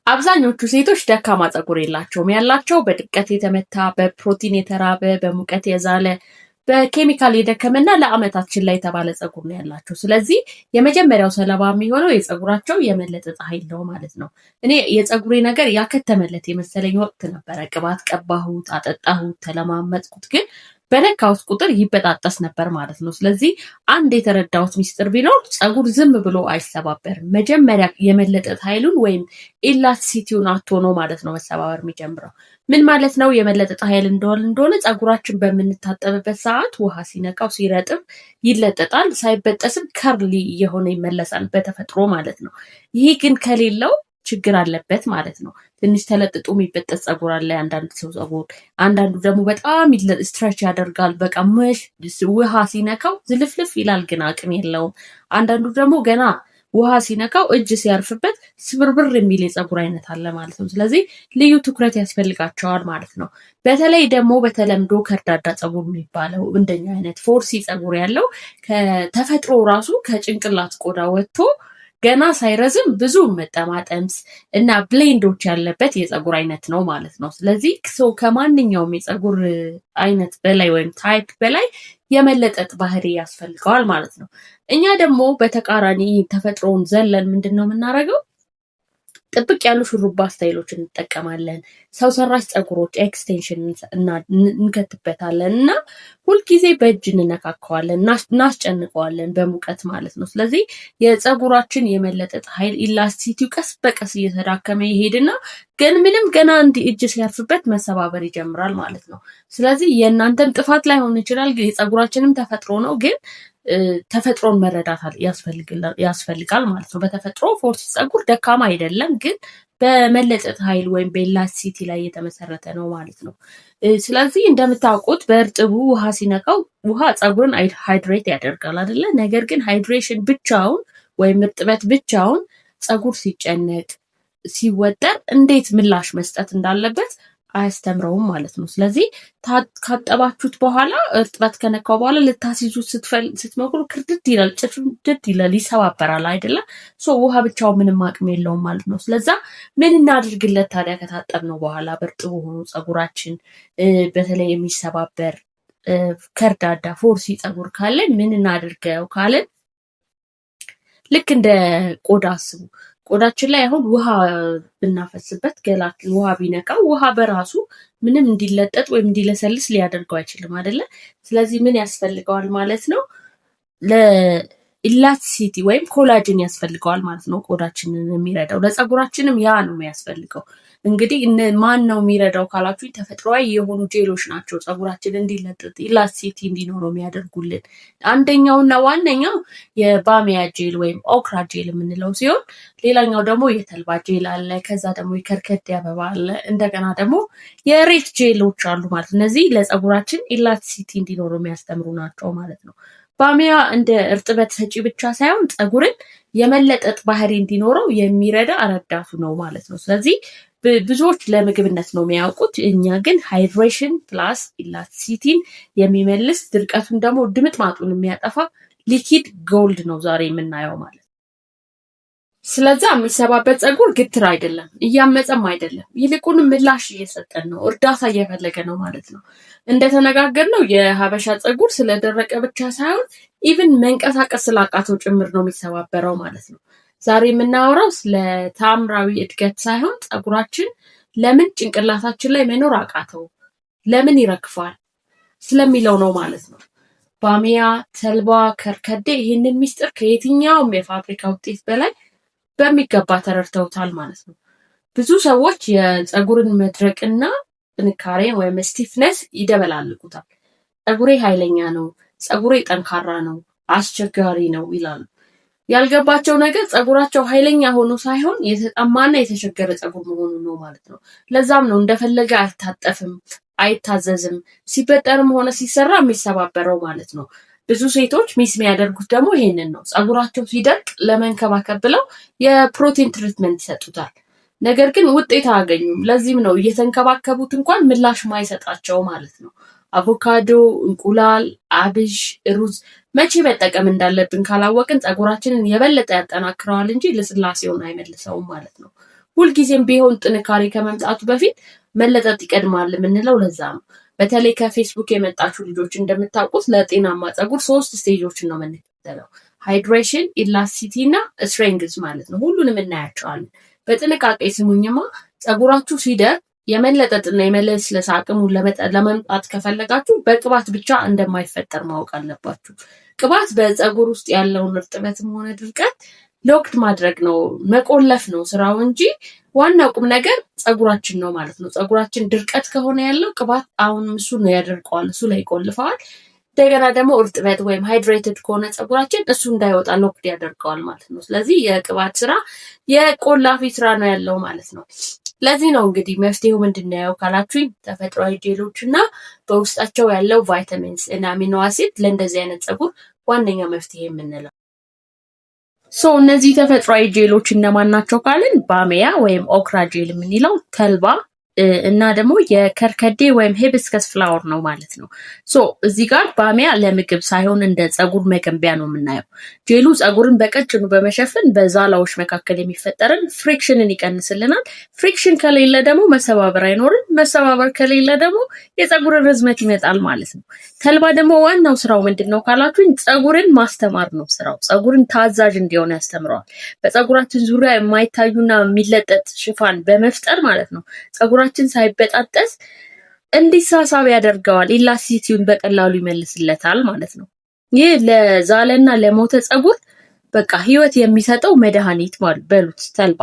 አብዛኞቹ ሴቶች ደካማ ፀጉር የላቸውም። ያላቸው በድርቀት የተመታ፣ በፕሮቲን የተራበ፣ በሙቀት የዛለ፣ በኬሚካል የደከመና ለአመታት ችላ የተባለ ፀጉር ነው ያላቸው። ስለዚህ የመጀመሪያው ሰለባ የሚሆነው የፀጉራቸው የመለጠጥ ኃይል ነው ማለት ነው። እኔ የፀጉሬ ነገር ያከተመለት የመሰለኝ ወቅት ነበረ። ቅባት ቀባሁት፣ አጠጣሁት፣ ተለማመጥኩት፣ ግን በነካሁት ቁጥር ይበጣጠስ ነበር ማለት ነው። ስለዚህ አንድ የተረዳሁት ሚስጥር ቢኖር ፀጉር ዝም ብሎ አይሰባበርም። መጀመሪያ የመለጠጥ ኃይሉን ወይም ኢላስቲሲቲውን አጥቶ ነው ማለት ነው መሰባበር የሚጀምረው። ምን ማለት ነው? የመለጠጥ ኃይል እንደሆነ ፀጉራችን በምንታጠብበት ሰዓት ውሃ ሲነካው ሲረጥብ ይለጠጣል፣ ሳይበጠስም ከርሊ እየሆነ ይመለሳል በተፈጥሮ ማለት ነው። ይሄ ግን ከሌለው ችግር አለበት ማለት ነው። ትንሽ ተለጥጦ የሚበጠስ ፀጉር አለ አንዳንድ ሰው ፀጉር፣ አንዳንዱ ደግሞ በጣም ስትረች ያደርጋል። በቃ ውሃ ሲነካው ዝልፍልፍ ይላል፣ ግን አቅም የለውም። አንዳንዱ ደግሞ ገና ውሃ ሲነካው እጅ ሲያርፍበት ስብርብር የሚል የፀጉር አይነት አለ ማለት ነው። ስለዚህ ልዩ ትኩረት ያስፈልጋቸዋል ማለት ነው። በተለይ ደግሞ በተለምዶ ከርዳዳ ፀጉር የሚባለው እንደኛ አይነት ፎርሲ ፀጉር ያለው ከተፈጥሮ ራሱ ከጭንቅላት ቆዳ ወጥቶ ገና ሳይረዝም ብዙ መጠማጠምስ እና ብሌንዶች ያለበት የፀጉር አይነት ነው ማለት ነው። ስለዚህ ሰው ከማንኛውም የፀጉር አይነት በላይ ወይም ታይፕ በላይ የመለጠጥ ባህሪ ያስፈልገዋል ማለት ነው። እኛ ደግሞ በተቃራኒ ተፈጥሮውን ዘለን ምንድን ነው የምናደርገው? ጥብቅ ያሉ ሹሩባ ስታይሎች እንጠቀማለን። ሰው ሰራሽ ፀጉሮች ኤክስቴንሽን እንከትበታለን እና ሁልጊዜ በእጅ እንነካከዋለን፣ እናስጨንቀዋለን በሙቀት ማለት ነው። ስለዚህ የፀጉራችን የመለጠጥ ኃይል ኢላስቲሲቲው ቀስ በቀስ እየተዳከመ ይሄድና ግን ምንም ገና እንዲ እጅ ሲያርፍበት መሰባበር ይጀምራል ማለት ነው። ስለዚህ የእናንተም ጥፋት ላይሆን ይችላል፣ የፀጉራችንም ተፈጥሮ ነው። ግን ተፈጥሮን መረዳት ያስፈልጋል ማለት ነው። በተፈጥሮ ፎርሲ ፀጉር ደካማ አይደለም፣ ግን በመለጠጥ ኃይል ወይም በኤላስቲሲቲ ላይ የተመሰረተ ነው ማለት ነው። ስለዚህ እንደምታውቁት በእርጥቡ ውሃ ሲነካው ውሃ ፀጉርን ሃይድሬት ያደርጋል አይደለ? ነገር ግን ሃይድሬሽን ብቻውን ወይም እርጥበት ብቻውን ፀጉር ሲጨነቅ ሲወጠር እንዴት ምላሽ መስጠት እንዳለበት አያስተምረውም ማለት ነው። ስለዚህ ካጠባችሁት በኋላ እርጥበት ከነካው በኋላ ልታስይዙት ስትሞክሩ ክርድድ ይላል፣ ጭፍድድ ይላል፣ ይሰባበራል አይደለም? ውሃ ብቻውን ምንም አቅም የለውም ማለት ነው። ስለዛ ምን እናድርግለት ታዲያ ከታጠብነው በኋላ በእርጥቡ ሆኖ ፀጉራችን በተለይ የሚሰባበር ከርዳዳ ፎርሲ ፀጉር ካለን ምን እናድርገው ካለን ልክ እንደ ቆዳ አስቡ። ቆዳችን ላይ አሁን ውሃ ብናፈስበት ገላችን ውሃ ቢነካው ውሃ በራሱ ምንም እንዲለጠጥ ወይም እንዲለሰልስ ሊያደርገው አይችልም አይደለ? ስለዚህ ምን ያስፈልገዋል ማለት ነው? ለኢላስቲሲቲ ወይም ኮላጅን ያስፈልገዋል ማለት ነው። ቆዳችንን የሚረዳው ለፀጉራችንም ያ ነው የሚያስፈልገው። እንግዲህ ማን ነው የሚረዳው ካላችሁ ተፈጥሯዊ የሆኑ ጄሎች ናቸው ፀጉራችን እንዲለጥጥ ኢላስቲሲቲ እንዲኖረው የሚያደርጉልን። አንደኛውና ዋነኛው የባሚያ ጄል ወይም ኦክራ ጄል የምንለው ሲሆን ሌላኛው ደግሞ የተልባ ጄል አለ። ከዛ ደግሞ የከርከዴ አበባ አለ። እንደገና ደግሞ የሬት ጄሎች አሉ ማለት እነዚህ ለፀጉራችን ኢላስቲሲቲ እንዲኖረው የሚያስተምሩ ናቸው ማለት ነው። ባሚያ እንደ እርጥበት ሰጪ ብቻ ሳይሆን ፀጉርን የመለጠጥ ባህሪ እንዲኖረው የሚረዳ ረዳቱ ነው ማለት ነው። ስለዚህ ብዙዎች ለምግብነት ነው የሚያውቁት። እኛ ግን ሃይድሬሽን ፕላስ ኢላስቲሲቲን የሚመልስ ድርቀቱን ደግሞ ድምጥማጡን የሚያጠፋ ሊኪድ ጎልድ ነው ዛሬ የምናየው ማለት ነው። ስለዛ የሚሰባበት ፀጉር ግትር አይደለም፣ እያመፀም አይደለም። ይልቁንም ምላሽ እየሰጠን ነው፣ እርዳታ እየፈለገ ነው ማለት ነው። እንደተነጋገርነው የሀበሻ ፀጉር ስለደረቀ ብቻ ሳይሆን ኢቭን መንቀሳቀስ ስላቃተው ጭምር ነው የሚሰባበረው ማለት ነው። ዛሬ የምናወራው ስለ ታምራዊ እድገት ሳይሆን ፀጉራችን ለምን ጭንቅላታችን ላይ መኖር አቃተው፣ ለምን ይረግፋል ስለሚለው ነው ማለት ነው። ባሚያ፣ ተልባ፣ ከርከዴ ይህንን ሚስጥር ከየትኛውም የፋብሪካ ውጤት በላይ በሚገባ ተረድተውታል ማለት ነው። ብዙ ሰዎች የፀጉርን መድረቅና ጥንካሬን ወይም ስቲፍነስ ይደበላልቁታል። ፀጉሬ ኃይለኛ ነው፣ ፀጉሬ ጠንካራ ነው፣ አስቸጋሪ ነው ይላሉ። ያልገባቸው ነገር ፀጉራቸው ኃይለኛ ሆኖ ሳይሆን የተጠማና የተቸገረ ፀጉር መሆኑ ነው ማለት ነው። ለዛም ነው እንደፈለገ አይታጠፍም፣ አይታዘዝም፣ ሲበጠርም ሆነ ሲሰራ የሚሰባበረው ማለት ነው። ብዙ ሴቶች ሚስ የሚያደርጉት ደግሞ ይሄንን ነው። ፀጉራቸው ሲደርቅ ለመንከባከብ ብለው የፕሮቲን ትሪትመንት ይሰጡታል። ነገር ግን ውጤት አያገኙም። ለዚህም ነው እየተንከባከቡት እንኳን ምላሽ ማይሰጣቸው ማለት ነው። አቮካዶ፣ እንቁላል፣ አብሽ፣ ሩዝ መቼ መጠቀም እንዳለብን ካላወቅን ፀጉራችንን የበለጠ ያጠናክረዋል እንጂ ልስላሴውን አይመልሰውም ማለት ነው። ሁልጊዜም ቢሆን ጥንካሬ ከመምጣቱ በፊት መለጠጥ ይቀድማል የምንለው ለዛ ነው። በተለይ ከፌስቡክ የመጣችሁ ልጆች እንደምታውቁት ለጤናማ ፀጉር 3 ስቴጆችን ነው የምንከተለው። ሃይድሬሽን፣ ኢላስቲሲቲ እና ስትሬንግዝ ማለት ነው። ሁሉንም እናያቸዋለን። በጥንቃቄ ስሙኝማ። ፀጉራችሁ ሲደርቅ የመለጠጥና የመለስለስ አቅሙን ለመምጣት ከፈለጋችሁ በቅባት ብቻ እንደማይፈጠር ማወቅ አለባችሁ። ቅባት በፀጉር ውስጥ ያለውን እርጥበትም ሆነ ድርቀት ሎክድ ማድረግ ነው፣ መቆለፍ ነው ስራው እንጂ ዋናው ቁም ነገር ፀጉራችን ነው ማለት ነው። ፀጉራችን ድርቀት ከሆነ ያለው ቅባት አሁንም እሱ ነው ያደርቀዋል፣ እሱ ላይ ይቆልፈዋል። እንደገና ደግሞ እርጥበት ወይም ሃይድሬትድ ከሆነ ፀጉራችን እሱ እንዳይወጣ ሎክድ ያደርገዋል ማለት ነው። ስለዚህ የቅባት ስራ የቆላፊ ስራ ነው ያለው ማለት ነው። ለዚህ ነው እንግዲህ መፍትሄው ምንድነው ካላችሁኝ ተፈጥሯዊ ጄሎች እና በውስጣቸው ያለው ቫይታሚንስ እና አሚኖ አሲድ ለእንደዚህ አይነት ፀጉር ዋነኛ መፍትሄ የምንለው። እነዚህ ተፈጥሯዊ ጄሎች እነማን ናቸው ካልን ባሚያ ወይም ኦክራ ጄል የምንለው፣ ተልባ እና ደግሞ የከርከዴ ወይም ሂቢስከስ ፍላወር ነው ማለት ነው። እዚህ ጋር ባሚያ ለምግብ ሳይሆን እንደ ፀጉር መገንቢያ ነው የምናየው። ጄሉ ፀጉርን በቀጭኑ በመሸፈን በዛላዎች መካከል የሚፈጠርን ፍሪክሽንን ይቀንስልናል። ፍሪክሽን ከሌለ ደግሞ መሰባበር አይኖርም። መሰባበር ከሌለ ደግሞ የፀጉርን ርዝመት ይመጣል ማለት ነው። ተልባ ደግሞ ዋናው ስራው ምንድን ነው ካላችሁኝ ፀጉርን ማስተማር ነው ስራው። ፀጉርን ታዛዥ እንዲሆን ያስተምረዋል። በፀጉራችን ዙሪያ የማይታዩና የሚለጠጥ ሽፋን በመፍጠር ማለት ነው ፀጉራችን ሳይበጣጠስ እንዲሳሳብ ያደርገዋል። ኢላስቲሲቲውን በቀላሉ ይመልስለታል ማለት ነው። ይህ ለዛለና ለሞተ ፀጉር በቃ ህይወት የሚሰጠው መድኃኒት በሉት ተልባ።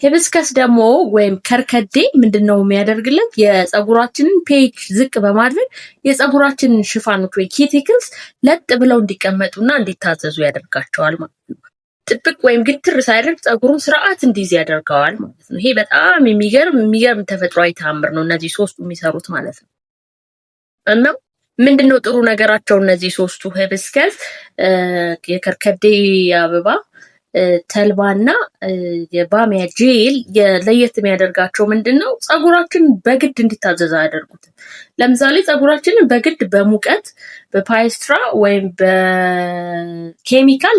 ሂቢስከስ ደግሞ ወይም ከርከዴ ምንድነው የሚያደርግለት? የፀጉራችንን ፔች ዝቅ በማድረግ የፀጉራችንን ሽፋኖች ወይ ኪቲክልስ ለጥ ብለው እንዲቀመጡና እንዲታዘዙ ያደርጋቸዋል ማለት ነው። ጥብቅ ወይም ግትር ሳይደርግ ፀጉሩን ስርዓት እንዲይዝ ያደርገዋል ማለት ነው። ይሄ በጣም የሚገርም ተፈጥሯዊ ተአምር ነው እነዚህ ሶስቱ የሚሰሩት ማለት ነው። እና ምንድነው ጥሩ ነገራቸው እነዚህ ሶስቱ ሂቢስከስ፣ የከርከዴ አበባ፣ ተልባና የባሚያ ጄል ለየት የሚያደርጋቸው ምንድነው? ፀጉራችን በግድ እንዲታዘዝ አያደርጉትም። ለምሳሌ ፀጉራችንን በግድ በሙቀት በፓይስትራ ወይም በኬሚካል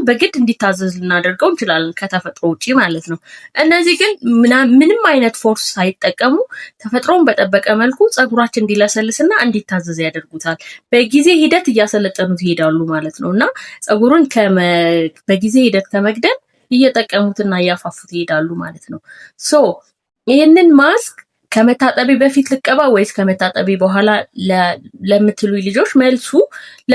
በግድ እንዲታዘዝ ልናደርገው እንችላለን ከተፈጥሮ ውጪ ማለት ነው። እነዚህ ግን ምንም አይነት ፎርስ ሳይጠቀሙ ተፈጥሮን በጠበቀ መልኩ ፀጉራችን እንዲለሰልስና እንዲታዘዝ ያደርጉታል። በጊዜ ሂደት እያሰለጠኑት ይሄዳሉ ማለት ነው እና ፀጉሩን በጊዜ ሂደት ከመግደል እየጠቀሙትና እያፋፉት ይሄዳሉ ማለት ነው። ይህንን ማስክ ከመታጠቢ በፊት ልቀባ ወይስ ከመታጠቢ በኋላ ለምትሉ ልጆች መልሱ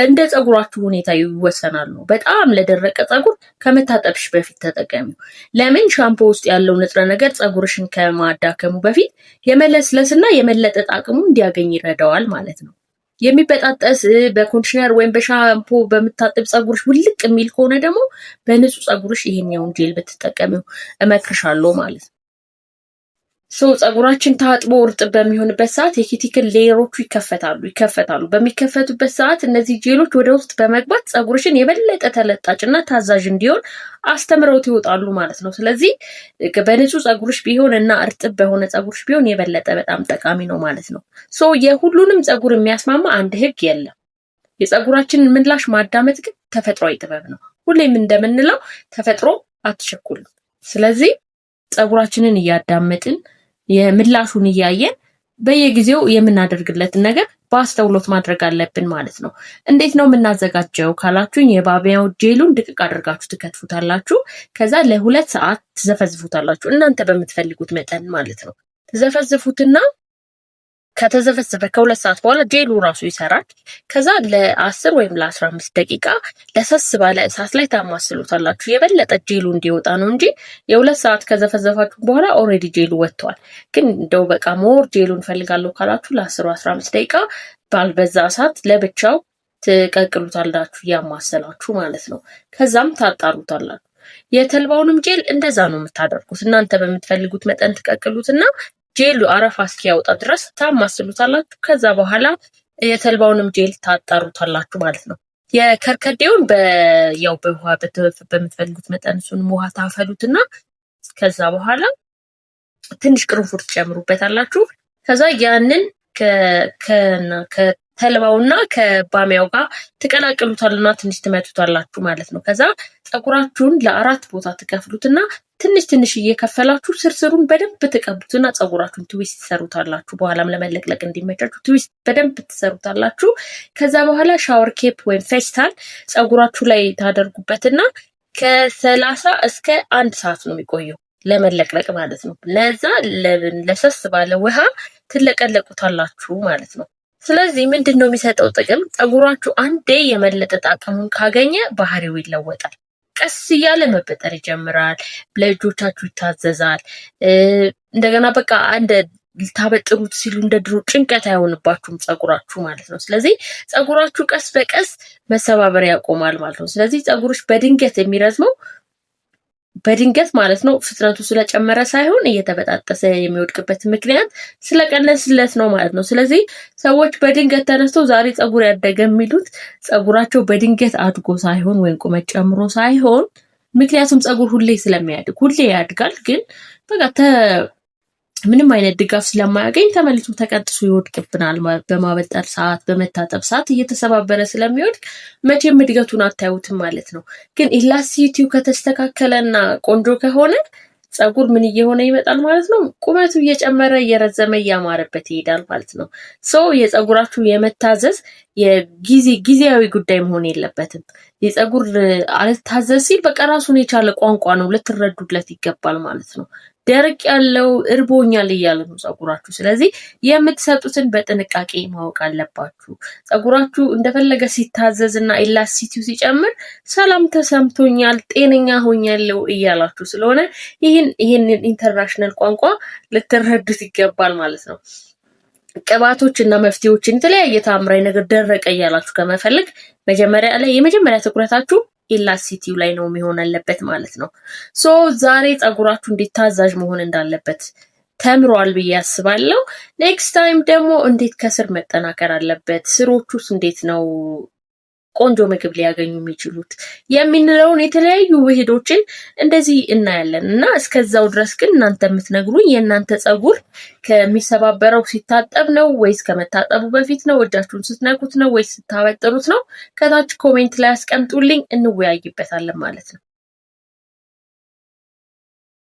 እንደ ፀጉራችሁ ሁኔታ ይወሰናል። በጣም ለደረቀ ፀጉር ከመታጠብሽ በፊት ተጠቀሚው። ለምን? ሻምፖ ውስጥ ያለው ንጥረ ነገር ፀጉርሽን ከማዳከሙ በፊት የመለስለስና የመለጠጥ አቅሙ እንዲያገኝ ይረዳዋል ማለት ነው። የሚበጣጠስ በኮንዲሽነር ወይም በሻምፖ በምታጠብ ፀጉርሽ ውልቅ የሚል ከሆነ ደግሞ በንጹህ ፀጉርሽ ይሄኛውን ጄል ብትጠቀሚው እመክርሻለሁ ማለት ነው። ፀጉራችን ታጥቦ እርጥብ በሚሆንበት ሰዓት የኪቲክል ሌየሮቹ ይከፈታሉ። በሚከፈቱበት ሰዓት እነዚህ ጄሎች ወደ ውስጥ በመግባት ፀጉርሽን የበለጠ ተለጣጭና ታዛዥ እንዲሆን አስተምረውት ይወጣሉ ማለት ነው። ስለዚህ በንጹህ ፀጉርሽ ቢሆን እና እርጥብ በሆነ ፀጉርሽ ቢሆን የበለጠ በጣም ጠቃሚ ነው ማለት ነው። የሁሉንም ፀጉር የሚያስማማ አንድ ህግ የለም። የፀጉራችንን ምላሽ ማዳመጥ ግን ተፈጥሯዊ ጥበብ ነው። ሁሌም እንደምንለው ተፈጥሮ አትቸኩልም። ስለዚህ ፀጉራችንን እያዳመጥን የምላሹን እያየን በየጊዜው የምናደርግለትን ነገር በአስተውሎት ማድረግ አለብን ማለት ነው። እንዴት ነው የምናዘጋጀው ካላችሁኝ የባሚያው ጄሉን ድቅቅ አድርጋችሁ ትከትፉታላችሁ። ከዛ ለ2 ሰዓት ትዘፈዝፉታላችሁ እናንተ በምትፈልጉት መጠን ማለት ነው። ትዘፈዝፉትና ከተዘፈዘፈ ከ2 ሰዓት በኋላ ጄሉ ራሱ ይሰራል። ከዛ ለ10 ወይም ለ15 ደቂቃ ለሰስ ባለ እሳት ላይ ታማስሉታላችሁ። የበለጠ ጄሉ እንዲወጣ ነው እንጂ የ2 ሰዓት ከዘፈዘፋችሁ በኋላ ኦልሬዲ ጄሉ ወጥቷል። ግን እንደው በቃ ሞር ጄሉ እንፈልጋለሁ ካላችሁ ለ10 15 ደቂቃ ባልበዛ እሳት ለብቻው ትቀቅሉታላችሁ ያማሰላችሁ ማለት ነው። ከዛም ታጣሩታላችሁ። የተልባውንም ጄል እንደዛ ነው የምታደርጉት። እናንተ በምትፈልጉት መጠን ትቀቅሉትና ጄሉ አረፋ እስኪያወጣ ድረስ ታማስሉታላችሁ። ከዛ በኋላ የተልባውንም ጄል ታጣሩታላችሁ ማለት ነው። የከርከዴውን በውሃ በምትፈልጉት መጠን እሱንም ውሃ ታፈሉትና ከዛ በኋላ ትንሽ ቅርንፉድ ትጨምሩበታላችሁ። ከዛ ያንን ከተልባውና ከባሚያው ጋር ትቀላቅሉታልና ትንሽ ትመቱታላችሁ ማለት ነው። ከዛ ፀጉራችሁን ለ4 ቦታ ትከፍሉትና ትንሽ ትንሽ እየከፈላችሁ ስርስሩን በደንብ ትቀቡትና ፀጉራችሁን ትዊስት ትሰሩታላችሁ። በኋላም ለመለቅለቅ እንዲመቻችሁ ትዊስት በደንብ ትሰሩታላችሁ። ከዛ በኋላ ሻወር ኬፕ ወይም ፌስታል ፀጉራችሁ ላይ ታደርጉበትና ከ30 እስከ 1 ሰዓት ነው የሚቆየው ለመለቅለቅ ማለት ነው። ለዛ ለሰስ ባለ ውሃ ትለቀለቁታላችሁ ማለት ነው። ስለዚህ ምንድነው የሚሰጠው ጥቅም? ፀጉራችሁ አንዴ የመለጠጥ አቅሙን ካገኘ ባህሪው ይለወጣል። ቀስ እያለ መበጠር ይጀምራል። ለእጆቻችሁ ይታዘዛል። እንደገና በቃ አንድ ልታበጥሩት ሲሉ እንደ ድሮ ጭንቀት አይሆንባችሁም ፀጉራችሁ ማለት ነው። ስለዚህ ፀጉራችሁ ቀስ በቀስ መሰባበር ያቆማል ማለት ነው። ስለዚህ ፀጉሮች በድንገት የሚረዝመው በድንገት ማለት ነው ፍጥነቱ ስለጨመረ ሳይሆን እየተበጣጠሰ የሚወድቅበት ምክንያት ስለቀነስለት ነው ማለት ነው። ስለዚህ ሰዎች በድንገት ተነስተው ዛሬ ፀጉር ያደገ የሚሉት ፀጉራቸው በድንገት አድጎ ሳይሆን ወይም ቁመት ጨምሮ ሳይሆን፣ ምክንያቱም ፀጉር ሁሌ ስለሚያድግ ሁሌ ያድጋል፣ ግን በቃ ምንም አይነት ድጋፍ ስለማያገኝ ተመልሶ ተቀጥሶ ይወድቅብናል። በማበጠር ሰዓት፣ በመታጠብ ሰዓት እየተሰባበረ ስለሚወድቅ መቼም እድገቱን አታዩትም ማለት ነው። ግን ኢላስቲሲቲው ከተስተካከለና ቆንጆ ከሆነ ፀጉር ምን እየሆነ ይመጣል ማለት ነው? ቁመቱ እየጨመረ እየረዘመ እያማረበት ይሄዳል ማለት ነው። የፀጉራችሁ የመታዘዝ ጊዜያዊ ጉዳይ መሆን የለበትም። የፀጉር አልታዘዝ ሲል በቃ ራሱን የቻለ ቋንቋ ነው፣ ልትረዱለት ይገባል ማለት ነው። ደረቅ ያለው እርቦኛል እያለ ነው ፀጉራችሁ። ስለዚህ የምትሰጡትን በጥንቃቄ ማወቅ አለባችሁ። ፀጉራችሁ እንደፈለገ ሲታዘዝ እና ኢላስቲሲቲው ሲጨምር ሰላም ተሰምቶኛል፣ ጤነኛ ሆኛለሁ እያላችሁ ስለሆነ ይህን ኢንተርናሽናል ቋንቋ ልትረዱት ይገባል ማለት ነው። ቅባቶች እና መፍትሄዎችን የተለያየ ታምራዊ ነገር ደረቀ እያላችሁ ከመፈለግ የመጀመሪያ ትኩረታችሁ ኢላስቲሲቲው ላይ ነው የሚሆን አለበት ማለት ነው። ዛሬ ፀጉራችሁ እንዴት ታዛዥ መሆን እንዳለበት ተምሯል ብዬ አስባለሁ። ኔክስት ታይም ደግሞ እንዴት ከስር መጠናከር አለበት፣ ስሮቹስ እንዴት ነው ቆንጆ ምግብ ሊያገኙ የሚችሉት የምንለውን የተለያዩ ውህዶችን እንደዚህ እናያለን እና እስከዛው ድረስ ግን እናንተ የምትነግሩኝ የእናንተ ፀጉር ከሚሰባበረው ሲታጠብ ነው ወይስ ከመታጠቡ በፊት ነው? እጃችሁን ስትነኩት ነው ወይስ ስታበጥሩት ነው? ከታች ኮሜንት ላይ አስቀምጡልኝ፣ እንወያይበታለን ማለት ነው።